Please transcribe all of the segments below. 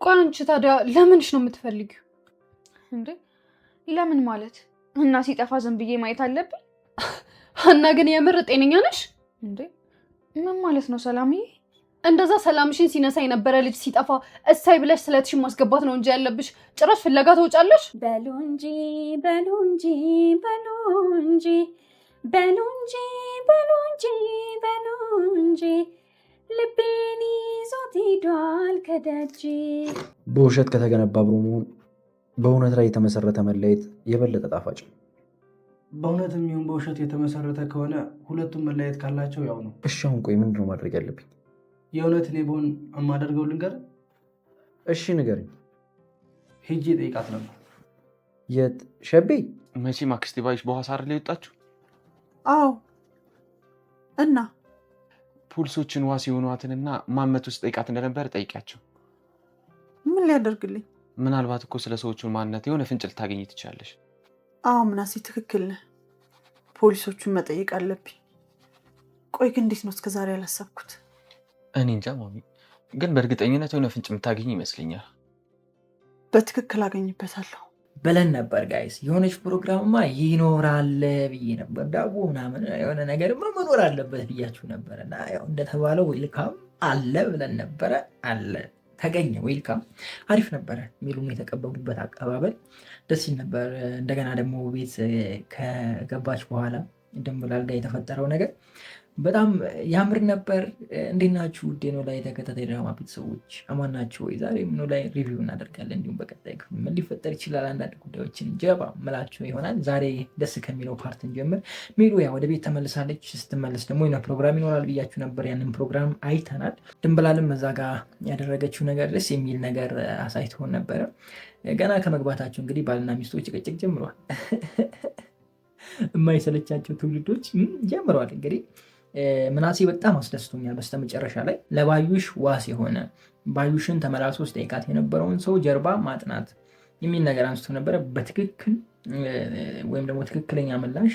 ቆይ አንቺ ታዲያ ለምንሽ ነው የምትፈልጊው እንዴ? ለምን ማለት እና ሲጠፋ ዝም ብዬ ማየት አለብኝ? እና ግን የምር ጤነኛ ነሽ እንዴ? ምን ማለት ነው ሰላምዬ? እንደዛ ሰላምሽን ሲነሳ የነበረ ልጅ ሲጠፋ እሳይ ብለሽ ስለትሽን ማስገባት ነው እንጂ ያለብሽ ጭራሽ ፍለጋ ትወጫለሽ? በሉ እንጂ በሉ እንጂ በሉ እንጂ በሉ እንጂ በሉ እንጂ በሉ እንጂ ልቤን ይዞት ሄዷል ከደጅ። በውሸት ከተገነባ አብሮ መሆን በእውነት ላይ የተመሰረተ መለየት የበለጠ ጣፋጭ ነው። በእውነትም ይሁን በውሸት የተመሰረተ ከሆነ ሁለቱም መለየት ካላቸው ያው ነው። እሺ አሁን ቆይ ምንድን ነው ማድረግ ያለብኝ? የእውነት እኔ በሆን የማደርገው ልንገር? እሺ ንገረኝ። ሄጄ ጠይቃት ነበር። የት? ሸቤ? መቼም አክስቴ ባይሽ በኋላ አይደል የወጣችሁ? አዎ። እና ፖሊሶችን ዋስ የሆኗትንና ማመት ውስጥ ጠይቃት እንደነበር ጠይቂያቸው። ምን ሊያደርግልኝ? ምናልባት እኮ ስለ ሰዎቹን ማንነት የሆነ ፍንጭ ልታገኝ ትችላለሽ። አዎ ምናሴ ትክክል ነህ። ፖሊሶቹን መጠየቅ አለብኝ። ቆይ ግን እንዴት ነው እስከዛሬ ያላሰብኩት? እኔ እንጃ ማሚ፣ ግን በእርግጠኝነት የሆነ ፍንጭ የምታገኝ ይመስለኛል። በትክክል አገኝበታለሁ ብለን ነበር ጋይስ። የሆነች ፕሮግራምማ ይኖራል ብዬ ነበር። ዳቦ ምናምን የሆነ ነገርማ መኖር አለበት ብያችሁ ነበር። እና ያው እንደተባለው ዌልካም አለ ብለን ነበረ። አለ ተገኘ። ዌልካም አሪፍ ነበረ። ሚሉም የተቀበሉበት አቀባበል ደስ ይል ነበር። እንደገና ደግሞ ቤት ከገባች በኋላ ድንብላል ጋር የተፈጠረው ነገር በጣም ያምር ነበር። እንዴት ናችሁ? ኖላዊ ተከታታይ ድራማ ቤተሰቦች አማን ናችሁ ወይ? ዛሬ ኖላዊ ሪቪው እናደርጋለን። እንዲሁም በቀጣይ ክፍል ምን ሊፈጠር ይችላል አንዳንድ ጉዳዮችን ጀባ ምላችሁ ይሆናል። ዛሬ ደስ ከሚለው ፓርት እንጀምር። ሚሉ ያ ወደ ቤት ተመልሳለች። ስትመለስ ደግሞ የሆነ ፕሮግራም ይኖራል ብያችሁ ነበር። ያንን ፕሮግራም አይተናል። ድንብላልም እዛ ጋ ያደረገችው ነገር ደስ የሚል ነገር አሳይቶን ነበረ። ገና ከመግባታቸው እንግዲህ ባልና ሚስቶች ጭቅጭቅ ጀምረዋል። የማይሰለቻቸው ትውልዶች ጀምረዋል። እንግዲህ ምናሴ በጣም አስደስቶኛል። በስተመጨረሻ ላይ ለባዩሽ ዋስ የሆነ ባዩሽን ተመላሶ ጠይቃት የነበረውን ሰው ጀርባ ማጥናት የሚል ነገር አንስቶ ነበረ። በትክክል ወይም ደግሞ ትክክለኛ ምላሽ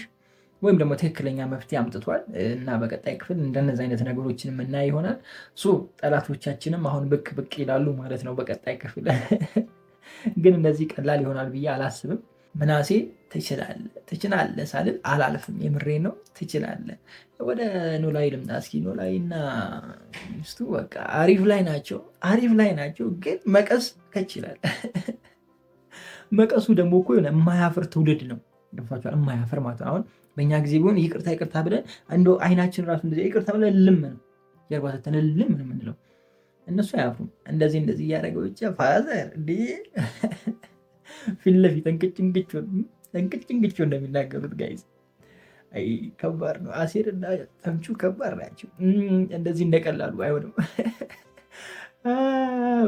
ወይም ደግሞ ትክክለኛ መፍትሄ አምጥቷል እና በቀጣይ ክፍል እንደነዚህ አይነት ነገሮችን የምናይ ይሆናል። ጠላቶቻችንም አሁን ብቅ ብቅ ይላሉ ማለት ነው በቀጣይ ክፍል። ግን እንደዚህ ቀላል ይሆናል ብዬ አላስብም። ምናሴ ትችላለህ ሳልል አላልፍም። የምሬ ነው። ትችላለህ። ወደ ኖላዊ ልምጣ እስኪ። ኖላዊና ሚስቱ በቃ አሪፍ ላይ ናቸው። ግን መቀስ ከችላል። መቀሱ ደግሞ እኮ የሆነ የማያፍር ትውልድ ነው። ገፋችኋል? የማያፍር ማለት አሁን በእኛ ጊዜ ቢሆን ይቅርታ ብለን እንደው አይናችን ራሱ እንደዚህ ይቅርታ ብለን ልም ነው ጀርባ ሰተን ልም ነው የምንለው። እነሱ አያፍሩም። እንደዚህ እያደረገ ብቻ ፋዘር ፊት ለፊት እንቅጭ እንደሚናገሩት ጋይዝ ከባድ ነው። አሴር እና ተምቹ ከባድ ናቸው። እንደዚህ እንደቀላሉ አይሆንም።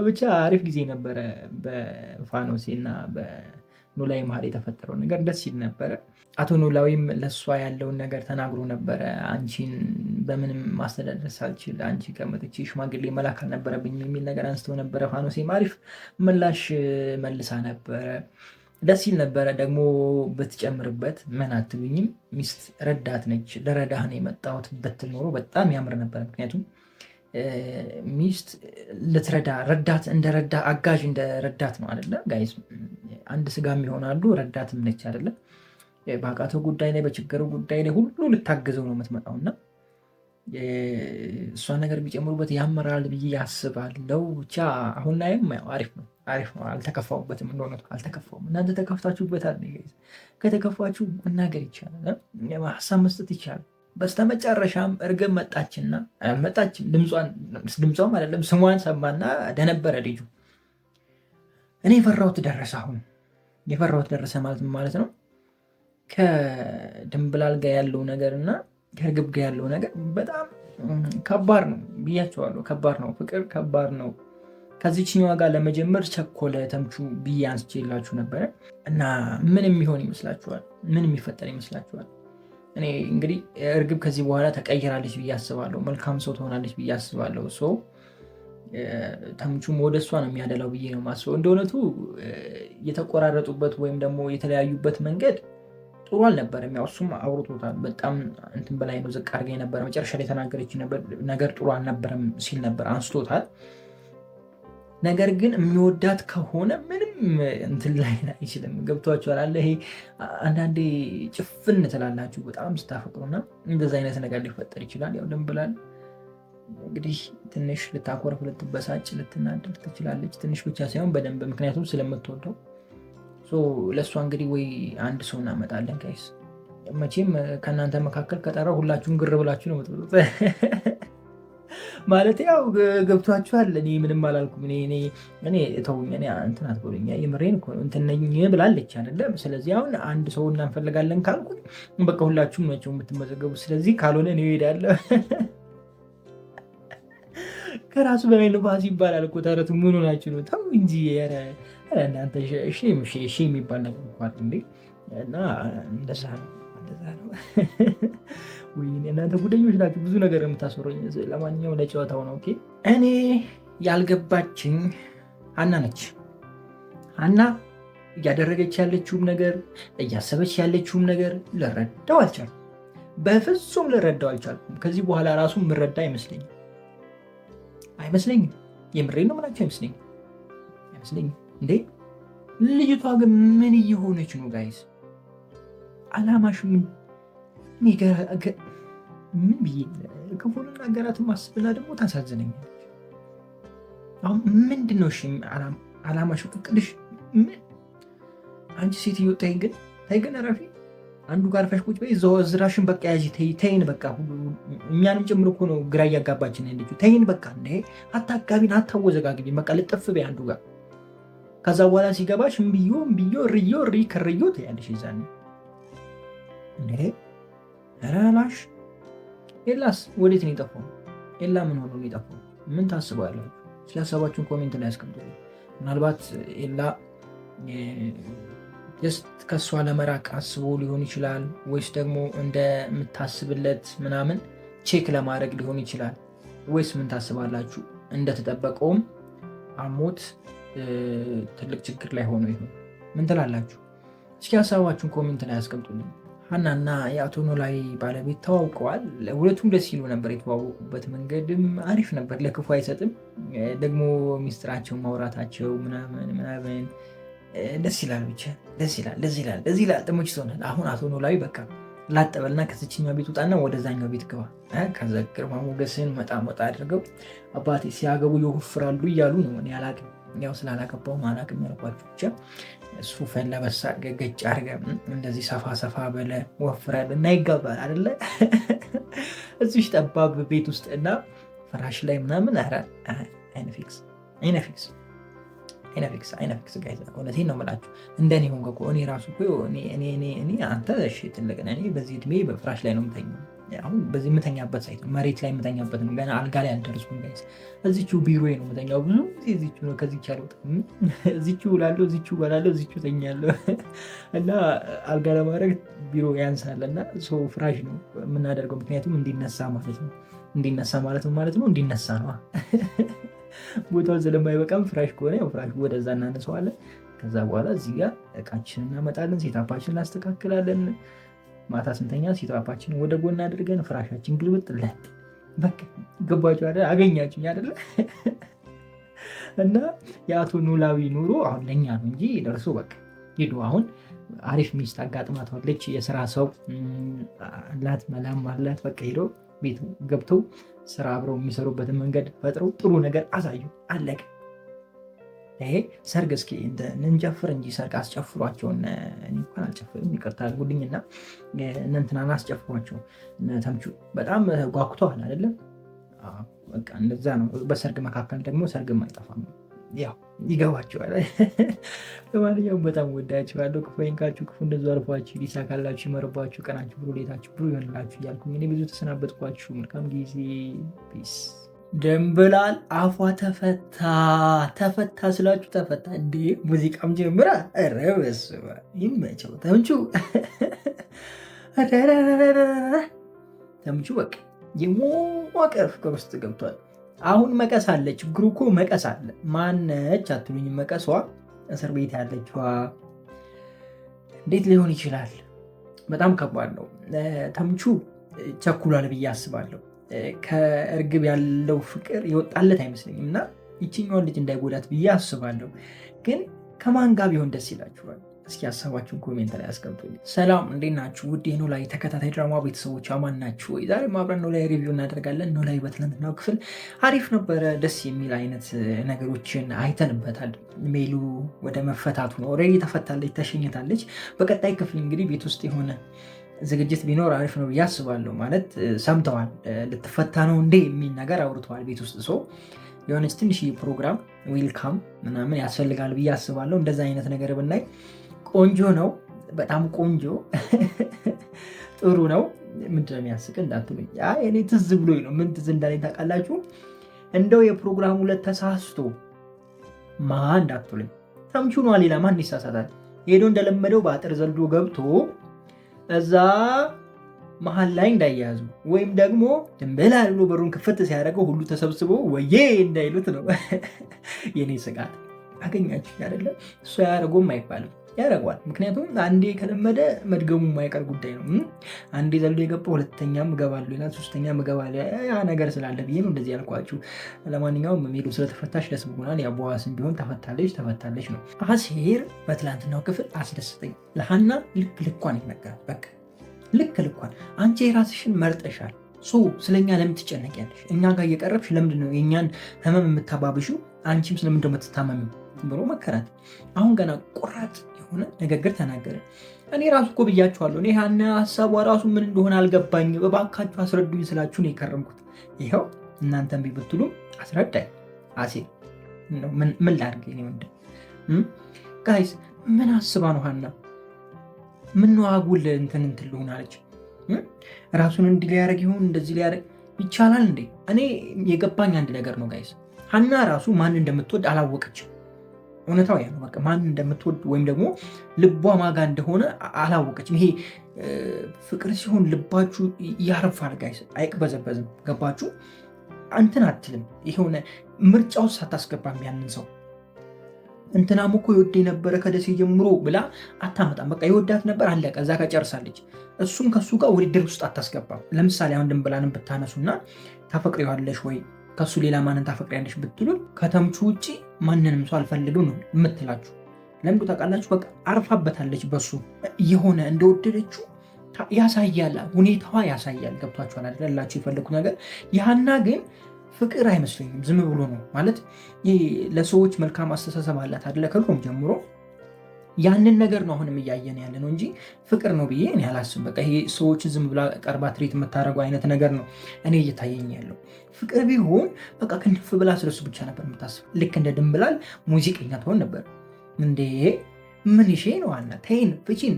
ብቻ አሪፍ ጊዜ ነበረ። በፋኖሴ እና በኖላዊ መሀል የተፈጠረው ነገር ደስ ይል ነበረ። አቶ ኖላዊም ለእሷ ያለውን ነገር ተናግሮ ነበረ። አንቺን በምንም ማስተዳደር ሳልችል አንቺ ቀመጥቼ ሽማግሌ መላክ አልነበረብኝ የሚል ነገር አንስተው ነበረ። ፋኖሴም አሪፍ ምላሽ መልሳ ነበረ። ደስ ይል ነበረ። ደግሞ ብትጨምርበት ምን አትሉኝም? ሚስት ረዳት ነች። ለረዳህ ነው የመጣሁት ብትል ኖሮ በጣም ያምር ነበር። ምክንያቱም ሚስት ልትረዳ ረዳት እንደ ረዳ አጋዥ እንደ ረዳት ነው አይደለ ጋይስ? አንድ ስጋም ይሆናሉ። ረዳትም ነች አይደለ? በአቃተው ጉዳይ ላይ በችግሩ ጉዳይ ላይ ሁሉ ልታገዘው ነው የምትመጣው እና እሷ ነገር ቢጨምሩበት ያምራል ብዬ ያስባለው። ብቻ አሁን ላይም አሪፍ ነው። አልተከፋውበትም። እንደሆነ አልተከፋውም። እናንተ ተከፍታችሁበታል። ከተከፋችሁ መናገር ይቻላል፣ ሀሳብ መስጠት ይቻላል። በስተመጨረሻም እርግብ መጣችና አልመጣችም፣ ድምጿም አይደለም ስሟን ሰማና ደነበረ ልጁ። እኔ የፈራሁት ደረሰ። አሁን የፈራሁት ደረሰ ማለት ነው። ከድንብላል ጋር ያለው ነገር እና ከእርግብ ጋር ያለው ነገር በጣም ከባድ ነው ብያቸዋለሁ። ከባድ ነው፣ ፍቅር ከባድ ነው። ከዚችኛዋ ጋር ለመጀመር ቸኮለ ተምቹ ብዬ አንስቼላችሁ ነበረ እና ምን የሚሆን ይመስላችኋል? ምን የሚፈጠር ይመስላችኋል? እኔ እንግዲህ እርግብ ከዚህ በኋላ ተቀይራለች ብዬ አስባለሁ። መልካም ሰው ትሆናለች ብዬ አስባለሁ። ተምቹም ወደ እሷ ነው የሚያደላው ብዬ ነው የማስበው። እንደ እውነቱ የተቆራረጡበት ወይም ደግሞ የተለያዩበት መንገድ ጥሩ አልነበረም። ያው እሱም አውርቶታል። በጣም እንትን በላይ ነው ዝቅ አድርጋ የነበረ መጨረሻ ላይ የተናገረች ነገር ጥሩ አልነበረም ሲል ነበር፣ አንስቶታል። ነገር ግን የሚወዳት ከሆነ ምንም እንትን ላይ አይችልም። ገብቷችኋል አለ ይሄ አንዳንዴ ጭፍን ትላላችሁ በጣም ስታፈቅሩና እንደዚ አይነት ነገር ሊፈጠር ይችላል። ያው ደንብላል እንግዲህ ትንሽ ልታኮርፍ፣ ልትበሳጭ፣ ልትናደድ ትችላለች። ትንሽ ብቻ ሳይሆን በደንብ ምክንያቱም ስለምትወደው ለእሷ እንግዲህ ወይ አንድ ሰው እናመጣለን ጋይስ። መቼም ከእናንተ መካከል ከጠራው ሁላችሁም ግር ብላችሁ ነው የምትወጡት። ማለት ያው ገብቷችኋል። እኔ ምንም አላልኩም። እኔ ተውኝ፣ እኔ እንትን አትበሉኝ። የምሬን እንትን ነኝ ብላለች አይደለም። ስለዚህ አሁን አንድ ሰው እናንፈልጋለን ካልኩኝ በቃ ሁላችሁም ናቸው የምትመዘገቡ። ስለዚህ ካልሆነ እኔ እሄዳለሁ። ከራሱ በላይ ንፋስ ይባላል እኮ ተረቱ። ምን ሆናችሁ ነው? ተው እንጂ እናንተ ሺ የሚባል ነገር እንኳን እንዴ! እና እንደዛ ነው። ወይ እናንተ ጉደኞች ናችሁ፣ ብዙ ነገር የምታስወሩኝ። ለማንኛውም ለጨዋታው ነው። ኦኬ። እኔ ያልገባችኝ ሀና ነች። ሀና እያደረገች ያለችውም ነገር እያሰበች ያለችውም ነገር ልረዳው አልቻልኩም። በፍጹም ልረዳው አልቻልኩም። ከዚህ በኋላ ራሱ የምረዳ አይመስለኝም። የምሬን ነው የምላቸው አይመስለኝም። እንዴ ልጅቷ ግን ምን እየሆነች ነው ጋይስ? አላማሽ ምን ብዬ ክፉን ነገራትን ማስብና ደግሞ ታሳዝነኛለች። አሁን ምንድን ነው አላማሽ? እቅድሽ ምን? አንቺ ሴትዮ ተይ ግን ረፊ አንዱ ጋር ፈሽ ቁጭ በይ፣ ዝራሽን በቃ ያዥ፣ ተይን በቃ። እኛንም ጭምር እኮ ነው ግራ እያጋባችን ያለችው። ተይን በቃ እንደ አታጋቢን፣ አታወዘጋግቢን፣ በቃ ልጥፍ በይ አንዱ ጋር። ከዛ በኋላ ሲገባሽ እምብዮ ርዮ ከርዮ ትያለሽ። ይዛኔ እንዴ ራላሽ ኤላስ ወዴት ነው የጠፋው? ኤላ ምን ሆኖ ነው የጠፋው? ምን ታስባላችሁ? ስላሰባችሁን ኮሜንት ላይ አስቀምጡልኝ። ምናልባት ኤላ ከእሷ ለመራቅ አስቦ ሊሆን ይችላል፣ ወይስ ደግሞ እንደምታስብለት ምናምን ቼክ ለማድረግ ሊሆን ይችላል። ወይስ ምን ታስባላችሁ? እንደተጠበቀውም አሞት ትልቅ ችግር ላይ ሆኖ ይሆን? ምን ትላላችሁ? እስኪ ሀሳባችሁን ኮሜንት ላይ አስቀምጡልኝ። ሀናና የአቶ ኖላዊ ባለቤት ተዋውቀዋል። ሁለቱም ደስ ይሉ ነበር። የተዋወቁበት መንገድም አሪፍ ነበር፣ ለክፉ አይሰጥም። ደግሞ ሚስጥራቸው ማውራታቸው ምናምን ደስ ይላል። ብቻ ደስ ይላል። ተመችቶናል። አሁን አቶ ኖላዊ በቃ ላጠበልና ከዚችኛው ቤት ውጣና ወደዛኛው ቤት ግባ። ከዛ ግርማ ሞገስን መጣ አድርገው አባቴ ሲያገቡ ይወፍራሉ እያሉ ነው። እኔ አላቅም፣ ያው ስላላገባውም አላቅም ያልኳቸው። ብቻ እሱ ፈለበሳ ገገጭ አድርገ እንደዚህ ሰፋ በለ ወፍራል እና ይጋባል አይደለ? እዚሽ ጠባብ ቤት ውስጥ እና ፍራሽ ላይ ምናምን አይነፊክስ ጋይዝ፣ እውነቴን ነው የምላችሁ። እንደኔ ሆንኩ እኮ እኔ ራሱ እኔ አንተ እሺ ትልቅ ነህ፣ እኔ በዚህ እድሜ በፍራሽ ላይ ነው የምተኛው። አሁን በዚህ የምተኛበት ሳይት መሬት ላይ የምተኛበት ነው። ገና አልጋ ላይ አልደረስኩም ጋይዝ። እዚቹ ቢሮ ነው የምተኛው። ብዙ ጊዜ እዚቹ ነው፣ ከዚች አልወጣም። እዚቹ እውላለሁ፣ እዚቹ እበላለሁ፣ እዚቹ እተኛለሁ። እና አልጋ ለማድረግ ቢሮ ያንሳል እና ፍራሽ ነው የምናደርገው። ምክንያቱም እንዲነሳ ማለት ነው እንዲነሳ ነው። ቦታውን ስለማይበቃም ፍራሽ ከሆነ ያው ፍራሽ ወደዛ እናነሰዋለን። ከዛ በኋላ እዚህ ጋር እቃችንን እናመጣለን፣ ሴታፓችንን እናስተካክላለን። ማታ ስንተኛ ሴታፓችንን ወደ ጎን አድርገን ፍራሻችን ግልብጥለት። በቃ ገባችሁ አይደል? አገኛችሁኝ አይደለ? እና የአቶ ኖላዊ ኑሮ አሁን ለኛ ነው እንጂ ደርሶ በቃ ሄዱ። አሁን አሪፍ ሚስት አጋጥማታለች። የስራ ሰው አላት፣ መላም አላት። በቃ ሄዶ ቤት ገብተው ስራ አብረው የሚሰሩበትን መንገድ ፈጥረው ጥሩ ነገር አሳዩ። አለቀ። ይሄ ሰርግ እስኪ እንጨፍር እንጂ ሰርግ አስጨፍሯቸውን እንኳን አልጨፍርም፣ ይቅርታ አድርጉልኝና እንትናን አስጨፍሯቸው። ተምቹ በጣም ጓጉተዋል አይደለም? በቃ እንደዛ ነው። በሰርግ መካከል ደግሞ ሰርግም አይጠፋም፣ ያው ይገባቸዋል። ለማንኛውም በጣም ወዳችኋለሁ። ክፉ አይንካችሁ፣ ክፉ እንደዙ አልፏችሁ፣ ሊሳካላችሁ፣ ይመርባችሁ፣ ቀናችሁ ብሩ፣ ሌታችሁ ብሩ ይሆንላችሁ እያልኩኝ እኔ ብዙ ተሰናበትኳችሁ። መልካም ጊዜ። ፒስ። ደንብላል አፏ ተፈታ ስላችሁ ተፈታ እንዴ! ሙዚቃም ጀምራ። ኧረ በስመ አብ ይመቸው ተምቹ። ተምቹ በቃ የሞቀ ፍቅር ውስጥ ገብቷል። አሁን መቀስ አለ። ችግሩ እኮ መቀስ አለ። ማነች አትሉኝ? መቀሷ እስር ቤት ያለችዋ እንዴት ሊሆን ይችላል? በጣም ከባድ ነው። ተምቹ ቸኩሏል ብዬ አስባለሁ። ከእርግብ ያለው ፍቅር የወጣለት አይመስለኝም እና ይችኛውን ልጅ እንዳይጎዳት ብዬ አስባለሁ። ግን ከማን ጋር ቢሆን ደስ ይላችኋል? እስኪ ሀሳባችሁን ኮሜንት ላይ አስቀምጡልኝ። ሰላም እንዴት ናችሁ? ውድ የኖላዊ ተከታታይ ድራማ ቤተሰቦች አማን ናችሁ? ዛሬም አብረን ኖላዊ ሪቪው እናደርጋለን። ኖላዊ በትናንትናው ክፍል አሪፍ ነበረ። ደስ የሚል አይነት ነገሮችን አይተንበታል። ሜሉ ወደ መፈታቱ ነው። ኦልሬዲ ተፈታለች፣ ተሸኝታለች። በቀጣይ ክፍል እንግዲህ ቤት ውስጥ የሆነ ዝግጅት ቢኖር አሪፍ ነው ብዬ አስባለሁ። ማለት ሰምተዋል፣ ልትፈታ ነው እንዴ የሚል ነገር አውርተዋል ቤት ውስጥ ሰው የሆነች ትንሽ ፕሮግራም ዌልካም ምናምን ያስፈልጋል ብዬ አስባለሁ። እንደዛ አይነት ነገር ብናይ ቆንጆ ነው፣ በጣም ቆንጆ ጥሩ ነው። ምንድን ነው የሚያስቅ እንዳትሉኝ፣ እኔ ትዝ ብሎኝ ነው። ምን ትዝ እንዳለኝ ታውቃላችሁ? እንደው የፕሮግራሙ ዕለት ተሳስቶ እንዳትሉኝ፣ ተምቹ ነዋ። ሌላ ማን ይሳሳታል? ሄዶ እንደለመደው በአጥር ዘልዶ ገብቶ እዛ መሀል ላይ እንዳያያዙ ወይም ደግሞ ድንበላ ብሎ በሩን ክፍት ሲያደርገው ሁሉ ተሰብስበው ወዬ እንዳይሉት ነው የኔ ስጋት። አገኛችሁ አይደለም? እሱ ያደረገውም አይባልም፣ ያደርገዋል። ምክንያቱም አንዴ ከለመደ መድገሙ የማይቀር ጉዳይ ነው። አንዴ ዘሎ የገባ ሁለተኛም እገባለሁ ይላል፣ ሶስተኛም እገባለሁ። ያ ነገር ስላለ ብዬ ነው እንደዚህ ያልኳችሁ። ለማንኛውም ሜሉ ስለተፈታሽ ደስ ብሎናል። የቦዋስም ቢሆን ተፈታለች ነው። አሴር በትላንትናው ክፍል አስደስተኝ። ለሀና ልክ ልኳን ይነገራል። በቃ ልክ ልኳን አንቺ የራስሽን መርጠሻል። ስለኛ ለምን ትጨነቂያለሽ? እኛ ጋር እየቀረብሽ ለምንድን ነው የእኛን ህመም የምታባብሽው? አንቺም ስለምንድን ነው የምትታመሚው ብሎ መከራት። አሁን ገና ቆራጥ የሆነ ንግግር ተናገረ። እኔ ራሱ እኮ ብያችኋለሁ። እኔ ሀና ሀሳቧ ራሱ ምን እንደሆነ አልገባኝ፣ እባካችሁ አስረዱኝ ስላችሁ ነው የከረምኩት። ይኸው እናንተም ቢብትሉ አስረዳኝ። አሴር ምን ላድርግ? ምንድን ጋይስ ምን አስባ ነው ሀና? ምን አጉል እንትን ልሆን አለች? ራሱን እንዲህ ሊያደርግ ይሆን እንደዚህ ሊያደርግ ይቻላል እንዴ? እኔ የገባኝ አንድ ነገር ነው ጋይስ፣ ሀና ራሱ ማን እንደምትወድ አላወቀችም። እውነታው ያ ነው። በቃ ማን እንደምትወድ ወይም ደግሞ ልቧ ማጋ እንደሆነ አላወቀችም። ይሄ ፍቅር ሲሆን ልባችሁ ያርፋል ጋይስ፣ አይቅበዘበዝም። ገባችሁ? እንትን አትልም። የሆነ ምርጫ ውስጥ ሳታስገባም ያንን ሰው እንትናም እኮ ይወድ ነበረ ከደሴ ጀምሮ ብላ አታመጣም። በቃ ይወዳት ነበር አለቀ። እዛ ከጨርሳለች። እሱም ከሱ ጋር ውድድር ውስጥ አታስገባም። ለምሳሌ አሁን ድንብላንን ብታነሱና ታፈቅሪዋለሽ ወይ ከሱ ሌላ ማንን ታፈቅሪያለሽ ብትሉን ከተምቹ ውጭ ማንንም ሰው አልፈልግም ነው የምትላችሁ። ለምዱ ታውቃላችሁ? በቃ አርፋበታለች። በሱ የሆነ እንደወደደችው ያሳያል፣ ሁኔታዋ ያሳያል። ገብቷችኋል አይደላችሁ? የፈለጉት ነገር ያህና ግን ፍቅር አይመስለኝም። ዝም ብሎ ነው ማለት ለሰዎች መልካም አስተሳሰብ አላት አይደለ? ከድሮም ጀምሮ ያንን ነገር ነው አሁንም እያየን ያለ ነው እንጂ ፍቅር ነው ብዬ እኔ አላስብም። በቃ ይሄ ሰዎች ዝም ብላ ቀርባ ትሪት የምታደርገው አይነት ነገር ነው እኔ እየታየኝ ያለው። ፍቅር ቢሆን በቃ ክንፍ ብላ ስለሱ ብቻ ነበር የምታስብ። ልክ እንደ ድንብላል ሙዚቀኛ ትሆን ነበር እንዴ። ምን ይሼ ነው አና ተይን ፍቺን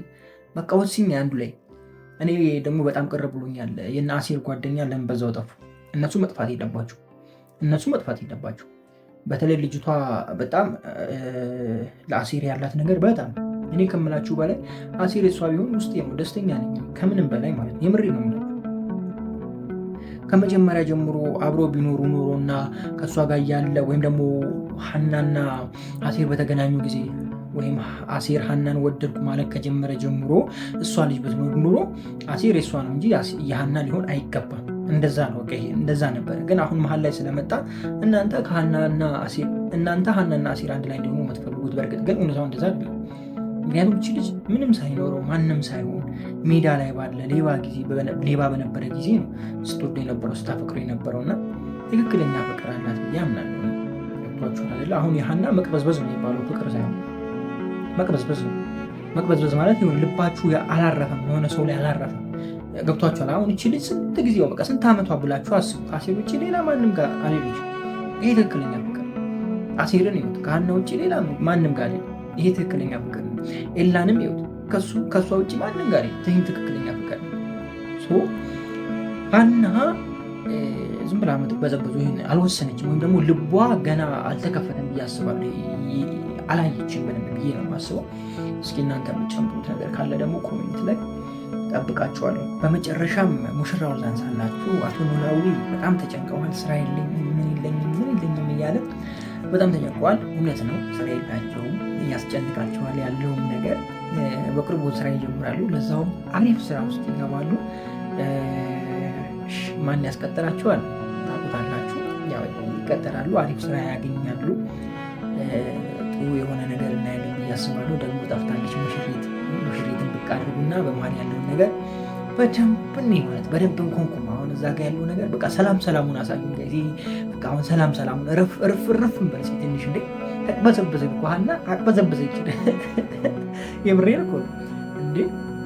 በቃ ወስኝ አንዱ ላይ። እኔ ደግሞ በጣም ቅር ብሎኛል። የእነ አሴር ጓደኛ ለምን በዛው ጠፉ? እነሱ መጥፋት የለባቸው። በተለይ ልጅቷ በጣም ለአሴር ያላት ነገር በጣም እኔ ከምላችሁ በላይ አሴር እሷ ቢሆን ውስጥ ነው ደስተኛ ነኝ ከምንም በላይ ማለት ነው። የምሬ ነው የምላችሁ። ከመጀመሪያ ጀምሮ አብሮ ቢኖሩ ኖሮና ከእሷ ጋር ያለ ወይም ደግሞ ሀናና አሴር በተገናኙ ጊዜ ወይም አሴር ሀናን ወደድኩ ማለት ከጀመረ ጀምሮ እሷ ልጅ ብትኖር ኑሮ አሴር የእሷ ነው እንጂ የሀና ሊሆን አይገባም። እንደዛ ነው እንደዛ ነበረ። ግን አሁን መሀል ላይ ስለመጣ እናንተ ሀናና አሴር አንድ ላይ እንዲሆኑ የምትፈልጉት። በእርግጥ ግን እውነታው እንደዛ አይደለም። ምክንያቱም እቺ ልጅ ምንም ሳይኖረው ማንም ሳይሆን ሜዳ ላይ ባለ ሌባ በነበረ ጊዜ ነው ስትወደ የነበረው ስታፈቅሮ የነበረውና ትክክለኛ ፍቅር አላት ብዬ አምናለሁ። ገብቷችኋል አይደለ? አሁን የሀና መቅበዝበዝ ነው የሚባለው፣ ፍቅር ሳይሆን መቅበዝበዝ ነው። መቅበዝበዝ ማለት የሆነ ልባችሁ አላረፈም፣ የሆነ ሰው ላይ አላረፈም። ገብቷችኋል? አሁን እቺ ልጅ ስንት ጊዜው በቃ ስንት ዓመቷ ብላችሁ አስቡ። ከአሴር ውጭ ሌላ ማንም ጋር አልሄደች። ይሄ ትክክለኛ ፍቅር። አሴርን ይወት ከሀና ውጭ ሌላ ማንም ጋር አልሄደ። ይሄ ትክክለኛ ፍቅር ነው። ኤላንም ይወት ከእሷ ውጭ ማንም ጋር ይህም ትክክለኛ ፍቅር ነው። ሀና ዝም ብላ የምትበዘበዙ ይሄን አልወሰነችም፣ ወይም ደግሞ ልቧ ገና አልተከፈተም ብዬ አስባለሁ። አላየችም ምንም ብዬ ነው የማስበው። እስኪ እናንተ የምትጨምሩት ነገር ካለ ደግሞ ኮሜንት ላይ ጠብቃችኋለሁ። በመጨረሻም ሙሽራውን ላንሳላችሁ። አቶ ኖላዊ በጣም ተጨንቀዋል። ስራ የለኝም ምን የለኝም እያለ በጣም ተጨንቀዋል። እውነት ነው፣ ስራ የላቸውም፣ እያስጨንቃቸዋል ያለውም ነገር። በቅርቡ ስራ ይጀምራሉ፣ ለዛውም አሪፍ ስራ ውስጥ ይገባሉ። ማን ያስቀጥላቸዋል ታውቁታላችሁ። ይቀጠራሉ፣ አሪፍ ስራ ያገኛሉ፣ ጥሩ የሆነ ነገር እናያለን ብዬ አስባለሁ። ደግሞ ጠፍታለች ሙሽሪትን ብቅ አድርጉና በመሀል ያለውን ነገር በደንብ ማለት በደንብ እንኮንኩም። አሁን እዛ ጋር ያለው ነገር በቃ ሰላሙን አሳዩ ጊዜ በቃ አሁን ሰላሙን እርፍ እንበል ትንሽ እንዴ ተቅበዘበዘ እኮ ሀና አቅበዘበዘ ይችላል። የምሬን እኮ እንዴ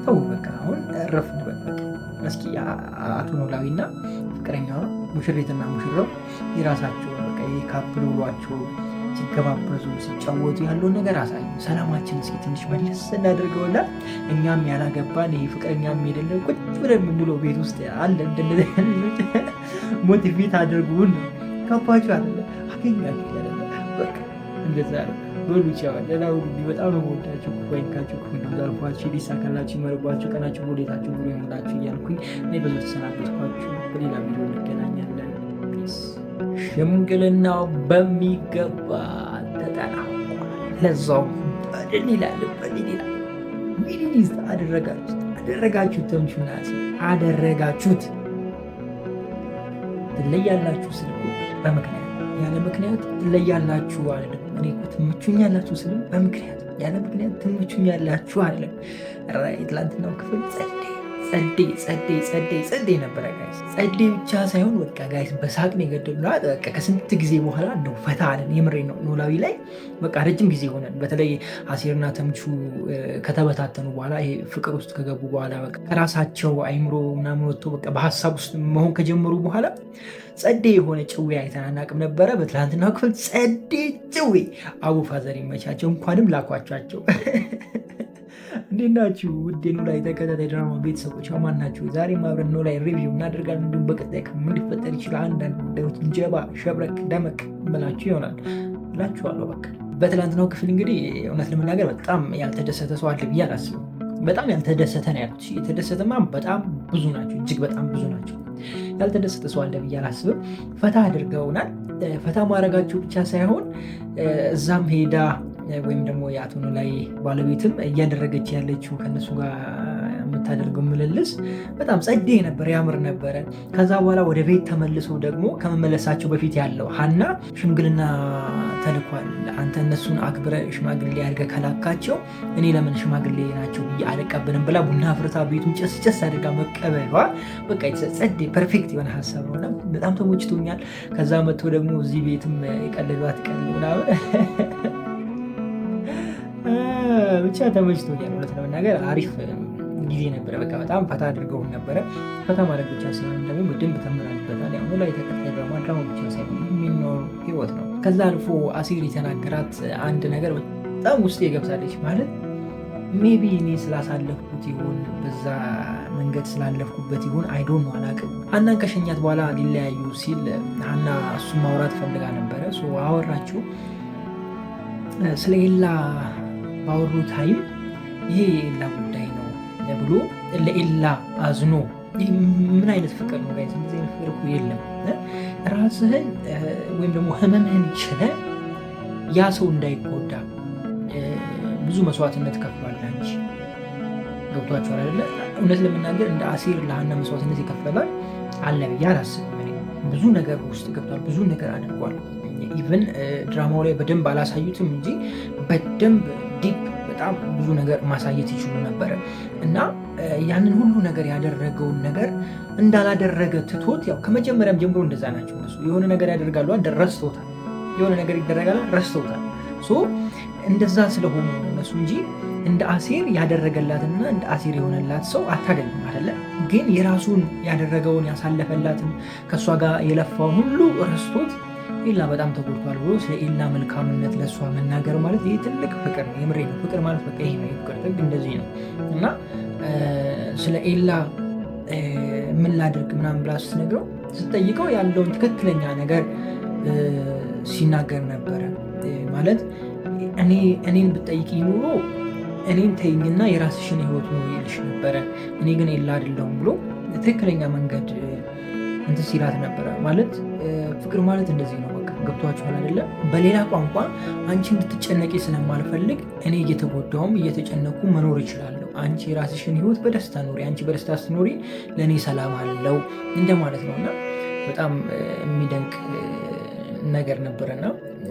ተው በቃ አሁን እረፍ እንበል በቃ። እስኪ አቶ ኖላዊና ፍቅረኛዋ ሙሽሪትና ሙሽራው የራሳቸው በቃ የካፕል ውሏቸው ሲገባበዙ ሲጫወቱ ያለውን ነገር አሳዩ። ሰላማችን እስኪ ትንሽ መለስ እናደርገውና እኛም ያላገባን ይህ ፍቅረኛም የሌለን ቁጭ ብለን የምንለው ቤት ውስጥ አለ እንደነዚህ ሞቲቬት አድርጉን ነው። ከባችሁ አለ አገኛችሁ ያለ በቃ እንደዛ ነው። በሉ ቻው። ሌላው በጣም ነው የምወዳችሁ። ወይንካችሁ ሁሉ ዛልፏችሁ ሊሳካላችሁ ይመርባችሁ ቀናችሁ ወዴታችሁ ብሎ ይሙላችሁ እያልኩኝ እኔ በዙ ተሰናበትኳችሁ። በሌላ ቪዲዮ እንገናኛለን። ሽምግልናው በሚገባ ተጠናቋል። ለዛው በድል ይላል። ሚኒሊዝ አደረጋችሁት ተምቹና አደረጋችሁት። ትለያላችሁ ስልኩ በምክንያት ያለ ምክንያት ትለያላችሁ አይደለም። እኔ እኮ ትምቹኛላችሁ ስልም በምክንያት ያለ ምክንያት ትምቹኛላችሁ አይደለም። ትላንትናው ክፍል ጸዴ ነበረ ጋይስ። ጸዴ ብቻ ሳይሆን በቃ ጋይስ በሳቅ ነው የገደሉት። በቃ ከስንት ጊዜ በኋላ እንደው ፈታ አለን። የምሬ ነው። ኖላዊ ላይ በቃ ረጅም ጊዜ ሆነን በተለይ አሴርና ተምቹ ከተበታተኑ በኋላ ይሄ ፍቅር ውስጥ ከገቡ በኋላ በቃ ከራሳቸው አይምሮ ምናምን ወጥቶ በቃ በሀሳብ ውስጥ መሆን ከጀመሩ በኋላ ጸዴ የሆነ ጭዌ አይተናናቅም ነበረ። በትላንትናው ክፍል ጸዴ ጭዌ። አቡ ፋዘር ይመቻቸው። እንኳንም ላኳቸው። እንዴት ናችሁ? ውድ ኖላዊ ተከታታይ ድራማ ቤተሰቦች ማን ናችሁ? ዛሬም አብረን ኖላዊ ሪቪው እናደርጋለን። እንዲሁም በቀጣይ ምን ሊፈጠር ይችላል አንዳንድ ጉዳዮች ጀባ ሸብረክ ደመቅ ብላችሁ ይሆናል እላችኋለሁ። በቃ በትላንትናው ክፍል እንግዲህ እውነት ለመናገር በጣም ያልተደሰተ ሰው አለ ብዬ አላስብም። በጣም ያልተደሰተ ነው ያሉት። የተደሰተማ በጣም ብዙ ናቸው፣ እጅግ በጣም ብዙ ናቸው። ያልተደሰተ ሰው አለ ብዬ አላስብም። ፈታ አድርገውናል። ፈታ ማድረጋቸው ብቻ ሳይሆን እዛም ሄዳ ወይም ደግሞ የአቶ ኖላዊ ባለቤትም እያደረገች ያለችው ከነሱ ጋር የምታደርገው ምልልስ በጣም ጸዴ ነበር፣ ያምር ነበረ። ከዛ በኋላ ወደ ቤት ተመልሰው ደግሞ ከመመለሳቸው በፊት ያለው ሀና ሽምግልና ተልኳል፣ አንተ እነሱን አክብረ ሽማግሌ አድርገህ ከላካቸው እኔ ለምን ሽማግሌ ናቸው ብዬ አልቀበልም ብላ ቡና ፍርታ ቤቱን ጨስ አድርጋ መቀበሏ በቃ ጸዴ ፐርፌክት የሆነ ሀሳብ ሆነ። በጣም ተሞችቶኛል። ከዛ መጥቶ ደግሞ እዚህ ቤትም የቀለዷት ቀል ምናምን ብቻ ተመችቶኛል። እውነት ለመናገር አሪፍ ጊዜ ነበረ። በቃ በጣም ፈታ አድርገውን ነበረ። ፈታ ማድረግ ብቻ ሳይሆን ደግሞ በደንብ ተምራንበታል። ያው ኖላዊ ተከታይ ድራማ ብቻ ሳይሆን የሚኖር ህይወት ነው። ከዛ አልፎ አሴር የተናገራት አንድ ነገር በጣም ውስጥ የገብታለች። ማለት ሜቢ እኔ ስላሳለፍኩት ይሁን በዛ መንገድ ስላለፍኩበት ይሁን አይዶን ነው አላውቅም። ሀናን ከሸኛት በኋላ ሊለያዩ ሲል ሀና እሱን ማውራት ፈልጋ ነበረ። አወራችው ስለ ኤላ ባወሩ ታይም ይሄ የኤላ ጉዳይ ነው ብሎ ለኤላ አዝኖ ምን አይነት ፍቅር ነው ጋይስ? እንደዚህ አይነት ፍቅር እኮ የለም። ራስህን ወይም ደግሞ ህመምህን ችለህ ያ ሰው እንዳይጎዳ ብዙ መስዋዕትነት ከፍሏል። አንቺ ገብቷችኋል አይደለ? እውነት ለመናገር እንደ አሴር ለሀና መስዋዕትነት ይከፈላል አለ ብዬ አላስብም። ብዙ ነገር ውስጥ ገብቷል፣ ብዙ ነገር አድርጓል። ኢቨን ድራማው ላይ በደንብ አላሳዩትም እንጂ በደንብ ዲፕ በጣም ብዙ ነገር ማሳየት ይችሉ ነበረ እና ያንን ሁሉ ነገር ያደረገውን ነገር እንዳላደረገ ትቶት፣ ያው ከመጀመሪያም ጀምሮ እንደዛ ናቸው እነሱ። የሆነ ነገር ያደርጋሉ ረስተውታል፣ የሆነ ነገር ይደረጋል ረስተውታል። እንደዛ ስለሆኑ እነሱ እንጂ እንደ አሴር ያደረገላትና እንደ አሴር የሆነላት ሰው አታገኝም አይደለ? ግን የራሱን ያደረገውን ያሳለፈላትን ከእሷ ጋር የለፋውን ሁሉ ረስቶት ኤላ በጣም ተጎድቷል ብሎ ስለ ኤላ መልካምነት ለእሷ መናገር ማለት ይህ ትልቅ ፍቅር ነው። የምሬ ነው። ፍቅር ማለት በቃ ይሄ ነው። የፍቅር ጥግ እንደዚህ ነው እና ስለ ኤላ ምን ላድርግ ምናምን ብላ ስትነግረው ስትጠይቀው ያለውን ትክክለኛ ነገር ሲናገር ነበረ። ማለት እኔን ብትጠይቂ ኑሮ እኔን ተይኝና የራስሽን ህይወት ነው ይልሽ ነበረ። እኔ ግን ኤላ አይደለሁም ብሎ ትክክለኛ መንገድ እንትን ሲላት ነበረ። ማለት ፍቅር ማለት እንደዚህ ነው። በቃ ገብቷችኋል አይደለ? በሌላ ቋንቋ አንቺ እንድትጨነቂ ስለማልፈልግ እኔ እየተጎዳውም እየተጨነቁ መኖር እችላለሁ። አንቺ የራስሽን ህይወት በደስታ ኖሪ፣ አንቺ በደስታ ስትኖሪ ለእኔ ሰላም አለው እንደማለት ነው። እና በጣም የሚደንቅ ነገር ነበረና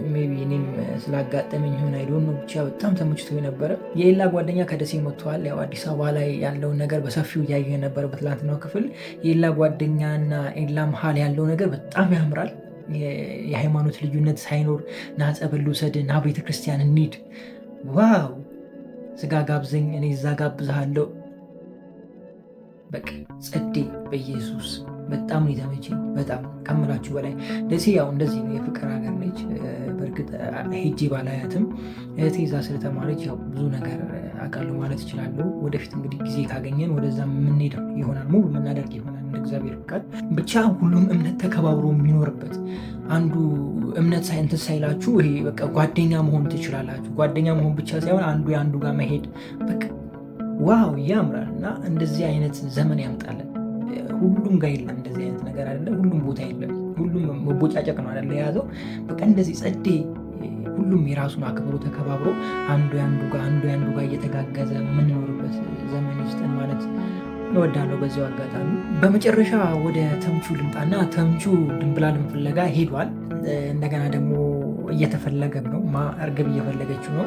ሜይ ቢ እኔም ስላጋጠመኝ ይሆን አይዶን ነው ብቻ በጣም ተመችቶ ነበረ። የኤላ ጓደኛ ከደሴ መጥተዋል። ያው አዲስ አበባ ላይ ያለውን ነገር በሰፊው እያየ ነበረ በትላንትናው ክፍል። የኤላ ጓደኛና ኤላ መሀል ያለው ነገር በጣም ያምራል። የሃይማኖት ልዩነት ሳይኖር ና ጸበል ልውሰድ፣ ና ቤተክርስቲያን እንሂድ፣ ዋው ስጋ ጋብዘኝ እኔ እዛ ጋብዝሃለሁ። በቃ ጸዴ በኢየሱስ በጣም ነው የተመቸኝ። በጣም ከምላችሁ በላይ ደሴ ያው እንደዚህ ነው፣ የፍቅር ሀገር ነች። በእርግጥ ሄጄ ባላያትም እህቴ እዛ ስለተማረች ያው ብዙ ነገር አውቃለሁ ማለት እችላለሁ። ወደፊት እንግዲህ ጊዜ ካገኘን ወደዛ የምንሄድ ይሆናል፣ ሙሉ የምናደርግ ይሆናል እንደ እግዚአብሔር ፍቃድ። ብቻ ሁሉም እምነት ተከባብሮ የሚኖርበት አንዱ እምነት እንትን ሳይላችሁ ይሄ በቃ ጓደኛ መሆን ትችላላችሁ። ጓደኛ መሆን ብቻ ሳይሆን አንዱ የአንዱ ጋር መሄድ በቃ ዋው ያምራል። እና እንደዚህ አይነት ዘመን ያምጣለን። ሁሉም ጋር የለም እንደዚህ አይነት ነገር አይደለም፣ ሁሉም ቦታ የለም። ሁሉም መቦጫጨቅ ነው አይደለ የያዘው። በቃ እንደዚህ ጸዴ ሁሉም የራሱን አክብሮ ተከባብሮ አንዱ ያንዱ ጋር እየተጋገዘ የምንኖርበት ዘመን ውስጥን ማለት እወዳለሁ። በዚያው አጋጣሚ በመጨረሻ ወደ ተምቹ ልምጣና ተምቹ ድንብላልን ፍለጋ ሄዷል። እንደገና ደግሞ እየተፈለገም ነው። እርግብ እየፈለገችው ነው።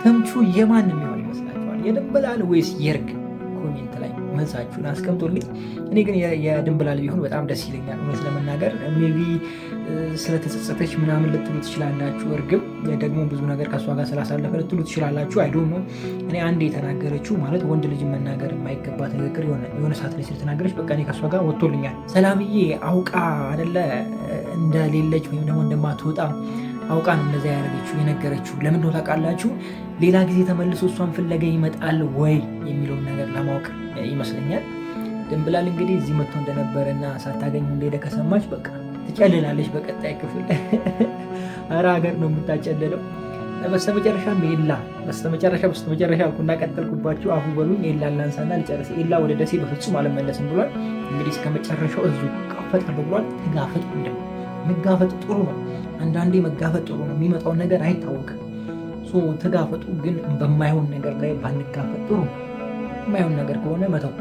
ተምቹ የማን የሚሆን ይመስላችኋል? የድንብላል ወይስ የእርግብ? ኮሜንት ላይ መልሳችሁን አስቀምጦልኝ። እኔ ግን የድንብላል ቢሆን በጣም ደስ ይለኛል እውነት ለመናገር። ሜይ ቢ ስለተጸጸተች ምናምን ልትሉ ትችላላችሁ። እርግብ ደግሞ ብዙ ነገር ከእሷ ጋር ስላሳለፈ ልትሉ ትችላላችሁ። አይዶ ነው። እኔ አንድ የተናገረችው ማለት ወንድ ልጅ መናገር የማይገባት ንግግር የሆነ ሰዓት ላይ ስለተናገረች በቃ እኔ ከእሷ ጋር ወጥቶልኛል። ሰላምዬ አውቃ አይደለ እንደሌለች ወይም ደግሞ እንደማትወጣ አውቃ ነው እንደዛ ያደረገችው የነገረችው። ለምን ነው ታውቃላችሁ? ሌላ ጊዜ ተመልሶ እሷን ፍለጋ ይመጣል ወይ የሚለውን ነገር ለማወቅ ይመስለኛል። ድንብላል እንግዲህ እዚህ መጥቶ እንደነበረና ሳታገኙ እንደሄደ ከሰማች በቃ ትጨልላለች በቀጣይ ክፍል። ኧረ ሀገር ነው የምታጨልለው። በስተመጨረሻም ኤላ በስተመጨረሻ አልኩና ቀጠልኩባችሁ። አፉ በሉኝ። ኤላ ላንሳና ልጨርስ። ኤላ ወደ ደሴ በፍጹም አልመለስም ብሏል። እንግዲህ እስከ መጨረሻው እዙ ቀፈጥ ብሏል። ተጋፈጥ መጋፈጥ ጥሩ ነው። አንዳንዴ መጋፈጥ ጥሩ ነው። የሚመጣውን ነገር አይታወቅም። ተጋፈጡ። ግን በማይሆን ነገር ላይ ባንጋፈጥ ጥሩ። የማይሆን ነገር ከሆነ መተው።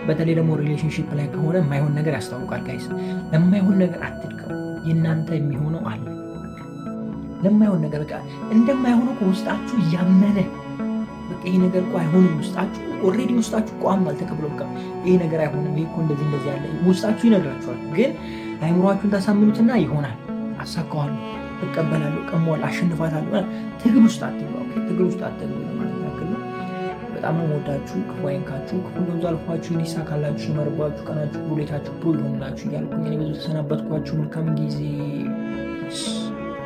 በተለይ ደግሞ ሪሌሽንሽፕ ላይ ከሆነ የማይሆን ነገር ያስታውቃል። ጋይስ ለማይሆን ነገር አትድከሙ። የእናንተ የሚሆነው አለ። ለማይሆን ነገር በቃ እንደማይሆነው ከውስጣችሁ እያመነ በቃ ይሄ ነገር እኮ አይሆንም፣ ውስጣችሁ ኦልሬዲ ውስጣችሁ እኮ አምኗል፣ ተቀብሎ በቃ ይሄ ነገር አይሆንም፣ ይሄ እኮ እንደዚህ ያለ ውስጣችሁ ይነግራችኋል። ግን አይምሯችሁን ታሳምኑትና ይሆናል፣ አሳካዋለሁ፣ እቀበላለሁ፣ ቀመዋል፣ አሸንፋታለሁ። ትግል ውስጥ አትግባ። ትግል ውስጥ አትግባ ማለት ያክል ነው። በጣም ነው የምወዳችሁ። ክፉ አይንካችሁ፣ ክፉ እንደዛ አልፏችሁ፣ ይሳካላችሁ፣ ይመርባችሁ፣ ቀናችሁ ሁሉ ሌታችሁ ሁሉ ይሆንላችሁ እያልኩኝ እኔ ብዙ ተሰናበትኳችሁ። መልካም ጊዜ።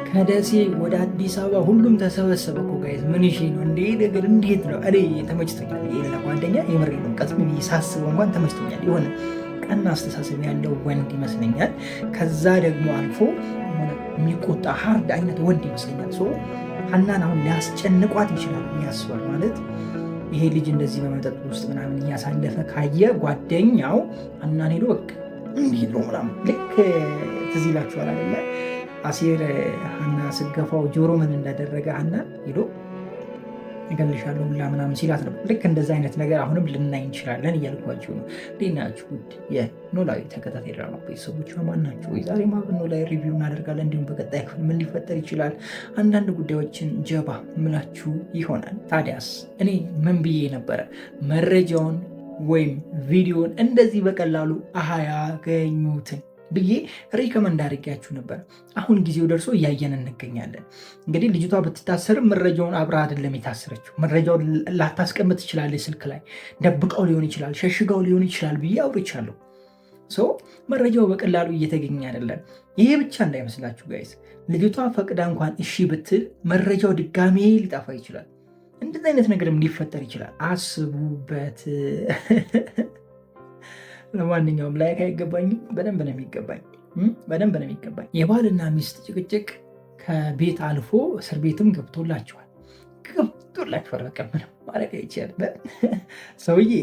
ከደሴ ወደ አዲስ አበባ ሁሉም ተሰበሰበ እኮ ጋይዝ። ምን ይሽ ነው እንዴ ነገር እንዴት ነው? እኔ ተመችቶኛል። የሌላ ጓደኛ የምሬ ነው። ቀጥም ሳስበው እንኳን ተመችቶኛል። የሆነ ቀና አስተሳሰብ ያለው ወንድ ይመስለኛል። ከዛ ደግሞ አልፎ የሚቆጣ ሀርድ አይነት ወንድ ይመስለኛል። ሀናን አሁን ሊያስጨንቋት ይችላል ያስባል። ማለት ይሄ ልጅ እንደዚህ በመጠጥ ውስጥ ምናምን እያሳለፈ ካየ ጓደኛው ሀናን ሄዶ በቃ እንዲህ ነው ምናምን ልክ ትዝ ይላችኋል አይደለ? አሴር ሀና ስገፋው ጆሮ ምን እንዳደረገ ሀና ሄዶ እገልሻለሁ ሁላ ምናምን ሲላት ነው። ልክ እንደዛ አይነት ነገር አሁንም ልናይ እንችላለን እያልኳቸው ነው። እንዴት ናችሁ ውድ የኖላዊ ተከታታይ ድራማ ቤተሰቦች ማን ናቸው? ዛሬ ኖላዊ ሪቪው እናደርጋለን። እንዲሁም በቀጣይ ክፍል ምን ሊፈጠር ይችላል አንዳንድ ጉዳዮችን ጀባ ምላችሁ ይሆናል። ታዲያስ እኔ ምን ብዬ ነበረ? መረጃውን ወይም ቪዲዮን እንደዚህ በቀላሉ አያገኙትም ብዬ ሪከመንድ አድርጊያችሁ ነበር። አሁን ጊዜው ደርሶ እያየን እንገኛለን። እንግዲህ ልጅቷ ብትታሰርም መረጃውን አብራ አይደለም የታሰረችው። መረጃውን ላታስቀምጥ ትችላለች፣ ስልክ ላይ ደብቀው ሊሆን ይችላል፣ ሸሽገው ሊሆን ይችላል ብዬ አውርቻለሁ። መረጃው በቀላሉ እየተገኘ አይደለም። ይሄ ብቻ እንዳይመስላችሁ ጋይስ፣ ልጅቷ ፈቅዳ እንኳን እሺ ብትል መረጃው ድጋሜ ሊጠፋ ይችላል። እንደዚህ አይነት ነገርም ሊፈጠር ይችላል። አስቡበት። ለማንኛውም ላይክ አይገባኝም፣ በደንብ ነው የሚገባኝ። የባልና ሚስት ጭቅጭቅ ከቤት አልፎ እስር ቤትም ገብቶላቸዋል። በቃ ምንም ማድረግ አይቻልም። ሰውዬ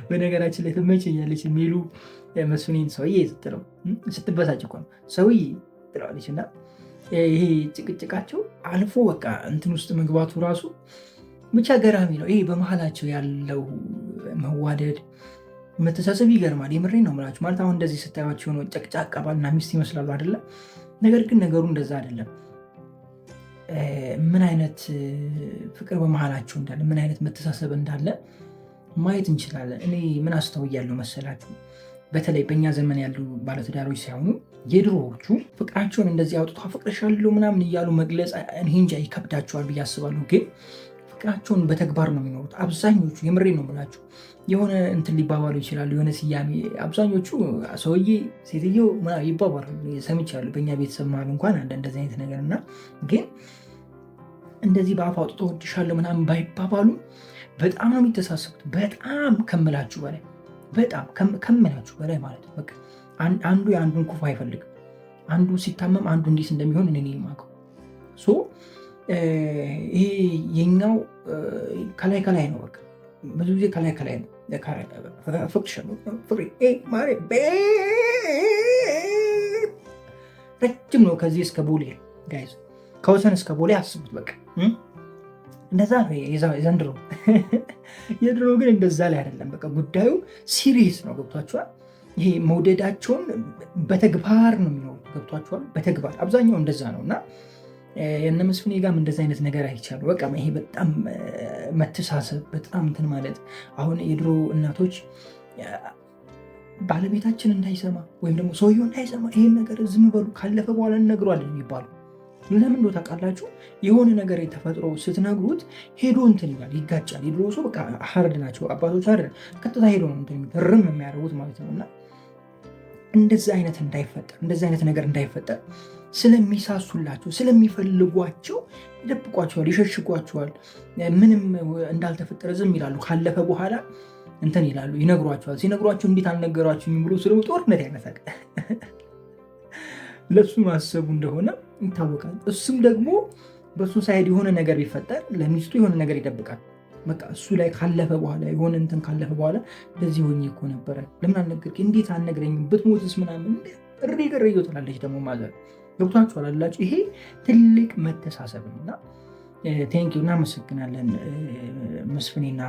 በነገራችን ላይ ትመቸኛለች የሚሉ መስፍኔን ሰውዬ ስትለው ስትበሳጭ እኮ ነው ሰውዬ ትለዋለች። እና ይሄ ጭቅጭቃቸው አልፎ በቃ እንትን ውስጥ መግባቱ ራሱ ብቻ ገራሚ ነው። ይሄ በመሀላቸው ያለው መዋደድ መተሳሰብ ይገርማል። የምሬን ነው የምላችሁ። ማለት አሁን እንደዚህ ስታዩቸው ሆኖ ጨቅጫቃ ባልና ሚስት ይመስላሉ አይደለም? ነገር ግን ነገሩ እንደዛ አይደለም። ምን አይነት ፍቅር በመሀላቸው እንዳለ፣ ምን አይነት መተሳሰብ እንዳለ ማየት እንችላለን። እኔ ምን አስተውያለሁ መሰላችሁ? በተለይ በእኛ ዘመን ያሉ ባለትዳሮች ሳይሆኑ የድሮዎቹ ፍቅራቸውን እንደዚህ አውጥቶ አፈቅርሻለሁ ምናምን እያሉ መግለጽ እኔ እንጃ ይከብዳቸዋል ብዬ አስባለሁ። ግን ፍቅራቸውን በተግባር ነው የሚኖሩት አብዛኞቹ። የምሬ ነው የምላችሁ። የሆነ እንትን ሊባባሉ ይችላሉ፣ የሆነ ስያሜ። አብዛኞቹ ሰውዬ ሴትየው ይባባሉ ሰምቻለሁ። በእኛ ቤተሰብ መሀል እንኳን አለ እንደዚህ አይነት ነገር እና ግን እንደዚህ በአፍ አውጥቶ ወድሻለሁ ምናምን ባይባባሉ በጣም ነው የሚተሳሰቡት። በጣም ከምላችሁ በላይ በጣም ከምላችሁ በላይ ማለት ነው። በቃ አንዱ የአንዱን ክፉ አይፈልግም። አንዱ ሲታመም አንዱ እንዴት እንደሚሆን እኔ የማውቀው። ይሄ የኛው ከላይ ከላይ ነው። በቃ ብዙ ጊዜ ከላይ ከላይ ነው። ረጅም ነው ከዚህ እስከ ቦሌ ጋይዝ፣ ከወሰን እስከ ቦሌ አስቡት። በቃ እንደዛ ነው የዘንድሮ። የድሮ ግን እንደዛ ላይ አይደለም። በቃ ጉዳዩ ሲሪየስ ነው። ገብቷችኋል? ይሄ መውደዳቸውን በተግባር ነው የሚኖሩት። ገብቷችኋል? በተግባር አብዛኛው እንደዛ ነው እና የእነ መስፍኔ ጋርም እንደዚ አይነት ነገር አይቻሉ። በቃ ይሄ በጣም መተሳሰብ፣ በጣም እንትን ማለት። አሁን የድሮ እናቶች ባለቤታችን እንዳይሰማ ወይም ደግሞ ሰውየው እንዳይሰማ ይሄን ነገር ዝም በሉ ካለፈ በኋላ እንነግረዋለን የሚባሉ ለምን እንደው ታውቃላችሁ? የሆነ ነገር ተፈጥሮ ስትነግሩት ሄዶ እንትን ይላል፣ ይጋጫል። የድሮ ሰው በቃ ሀርድ ናቸው አባቶች፣ ሀርድ ቀጥታ ሄዶ ነው እንትን ርም የሚያደርጉት ማለት ነው። እና እንደዚህ አይነት እንዳይፈጠር፣ እንደዚህ አይነት ነገር እንዳይፈጠር ስለሚሳሱላቸው ስለሚፈልጓቸው ይደብቋቸዋል፣ ይሸሽጓቸዋል። ምንም እንዳልተፈጠረ ዝም ይላሉ። ካለፈ በኋላ እንትን ይላሉ፣ ይነግሯቸዋል። ሲነግሯቸው እንዴት አልነገሯችሁም ብሎ ስለ ጦርነት ያነሳል። ለሱ ማሰቡ እንደሆነ ይታወቃል። እሱም ደግሞ በሱ ሳይድ የሆነ ነገር ቢፈጠር ለሚስቱ የሆነ ነገር ይደብቃል። በቃ እሱ ላይ ካለፈ በኋላ የሆነ እንትን ካለፈ በኋላ እንደዚህ ሆኜ እኮ ነበረ፣ ለምን አልነገርከኝ? እንዴት አልነግረኝም? ብትሞትስ ምናምን እሪ ገረዮ ትላለች ደግሞ ማዘር። ገብቷችኋል አላችሁ? ይሄ ትልቅ መተሳሰብ እና ቴንኪው፣ እናመሰግናለን መስፍኔና